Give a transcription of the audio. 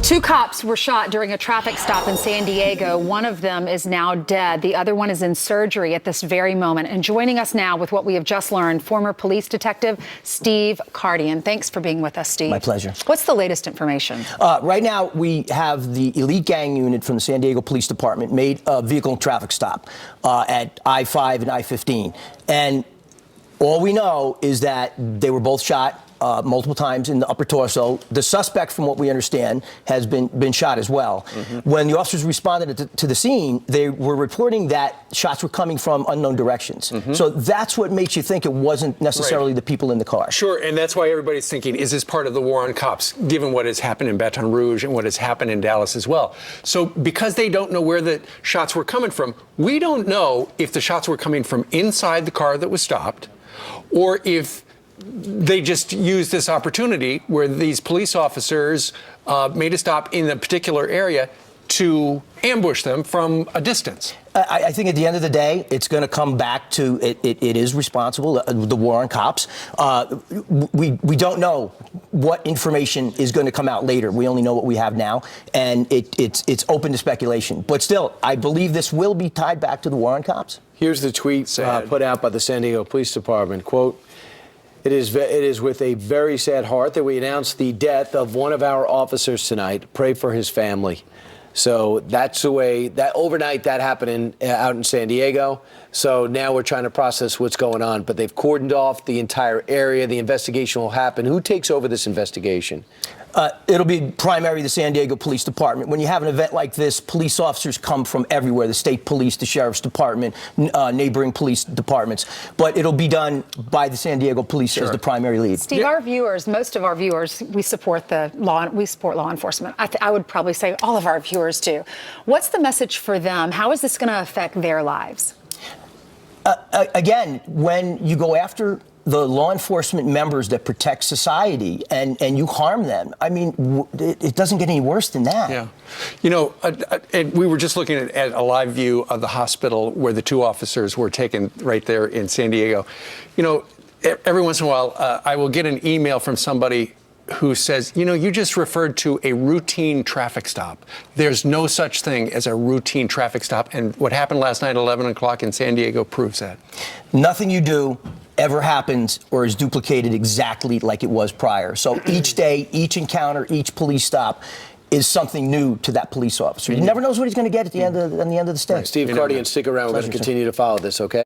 Two cops were shot during a traffic stop in San Diego. One of them is now dead. The other one is in surgery at this very moment. And joining us now with what we have just learned, former police detective Steve Kardian. Thanks for being with us, Steve. My pleasure. What's the latest information? Right now, we have the elite gang unit from the San Diego Police Department made a vehicle and traffic stop at I-5 and I-15. And all we know is that they were both shot multiple times in the upper torso. The suspect, from what we understand, has been shot as well. When the officers responded to the scene, they were reporting that shots were coming from unknown directions. So that's what makes you think it wasn't necessarily the people in the car. Sure, and that's why everybody's thinking, is this part of the war on cops, given what has happened in Baton Rouge and what has happened in Dallas as well? So because they don't know where the shots were coming from, we don't know if the shots were coming from inside the car that was stopped, or if they just used this opportunity where these police officers made a stop in a particular area to ambush them from a distance. I think at the end of the day, it's going to come back to it is responsible, the war on cops. We don't know what information is going to come out later. We only know what we have now, and it's open to speculation. But still, I believe this will be tied back to the war on cops. Here's the tweet put out by the San Diego Police Department. Quote, it is with a very sad heart that we announce the death of one of our officers tonight. Pray for his family. So that's the way that overnight that happened out in San Diego. So now we're trying to process what's going on. But they've cordoned off the entire area. The investigation will happen. Who takes over this investigation? It'll be primarily the San Diego Police Department. When you have an event like this, police officers come from everywhere, the state police, the sheriff's department, neighboring police departments. But it'll be done by the San Diego Police as the primary lead. Steve, our viewers, most of our viewers, we support law enforcement. I would probably say all of our viewers do. What's the message for them? How is this going to affect their lives? Again, when you go after the law enforcement members that protect society and you harm them, I mean, it doesn't get any worse than that. Yeah. You know, we were just looking at a live view of the hospital where the two officers were taken right there in San Diego. You know, every once in a while, I will get an email from somebody who says, you know, you just referred to a routine traffic stop. There's no such thing as a routine traffic stop. And what happened last night at 11 o'clock in San Diego proves that. Nothing you do ever happens or is duplicated exactly like it was prior. So each day, each encounter, each police stop is something new to that police officer. He never knows what he's going to get at the end of the stay. Steve Kardian, stick around. We're going to continue to follow this, okay?